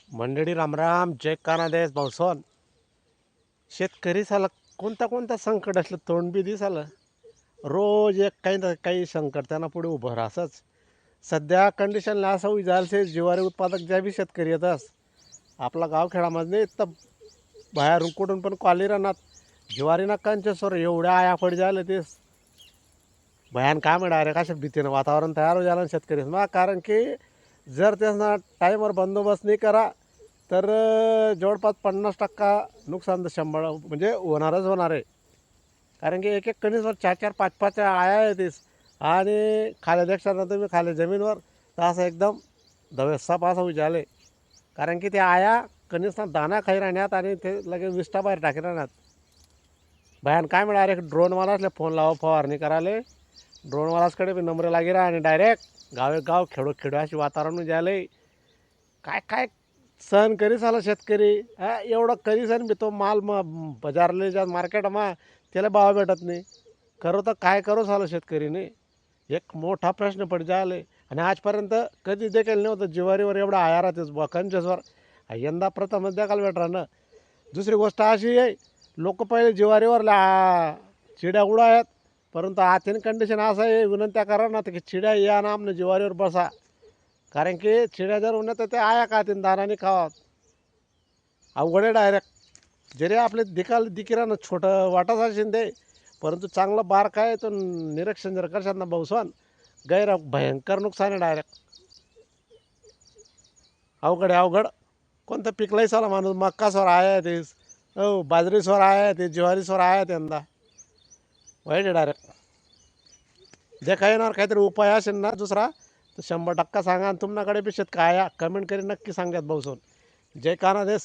मंडळी रामराम, जय कानादेश भाऊसन. शेतकरी साला कोणता कोणता संकट असलं तोंड बी दिसालं. रोज एक काही ना काही संकट त्यांना पुढे उभं राहसच. सध्या कंडिशनला असं विचारसे ज्वारी उत्पादक ज्या बी शेतकरी येतात आपला गावखेडामध्ये तर बाहेरून कुठून पण कॉली राहणार ज्वारी नक्कांचे सर एवढ्या आया पड झाले ते भयान काय म्हणा डायरेक्ट अशा भीतीनं वातावरण तयार हो झालं शेतकरी मग. कारण की जर त्यांना टाईमवर बंदोबस्त नाही करा तर जवळपास 50% नुकसान तर 100 म्हणजे होणारच होणार आहे. कारण की एक एक कणीसवर 4-4 5-5 आया येतेस आणि खाल्या देखता तुम्ही खाल्या जमीनवर तर असं एकदम धवेसाप असं विचारले. कारण की त्या आया कणीसना दाना खाई राहण्यात आणि ते लगेच विष्टा बाहेर टाकी राहण्यात भयान काय म्हणा डायरेक्ट ड्रोनवालाच फोन लावा फवारणी करायला. ड्रोनवालाचकडे बी नंबर लागे राहा आणि डायरेक्ट गावे गाव खेडो खेडो अशी वातावरण झाले. काय काय सहन करीस आला शेतकरी एवढं करीस आणि तो माल बाजारले जा मार्केटमा त्याला भाव भेटत नाही. करो तर काय करो झालं शेतकरीने एक मोठा प्रश्न पड जायले. आणि आजपर्यंत कधी देखील नव्हतं ज्वारीवर एवढा आया राहतेच कंचेसवर यंदा प्रथमच देखायला भेटणार ना. दुसरी गोष्ट अशी आहे लोक पहिले ज्वारीवर चिड्या उडा आहेत परंतु आजची कंडिशन असं आहे विनंत्या करा ना की चिड्या या ना आमनं ज्वारीवर बसा. कारण की चिड्या जर उन्हात तर ते आया खातीन दानाने खावा अवघड आहे डायरेक्ट. जरी आपले दिकिरानं छोटं वाटत असेल ते परंतु चांगलं बार काय तो निरीक्षण जर करशात ना भाऊसान गैर भयंकर नुकसान आहे डायरेक्ट. अवघड आहे अवघड. कोणतं पिकलंय साला माणूस मक्का स्वर आहे ते हो बाजरी स्वर आहे ते ज्वारी स्वर आहे यंदा वाईट आहे डायरेक्ट. जे काही येणार काहीतरी उपाय असेल ना दुसरा तर 100% सांगा आणि तुमच्याकडे बी शेतकऱ्या कमेंट करी नक्की सांगतात भाऊसून. जय कानादेश.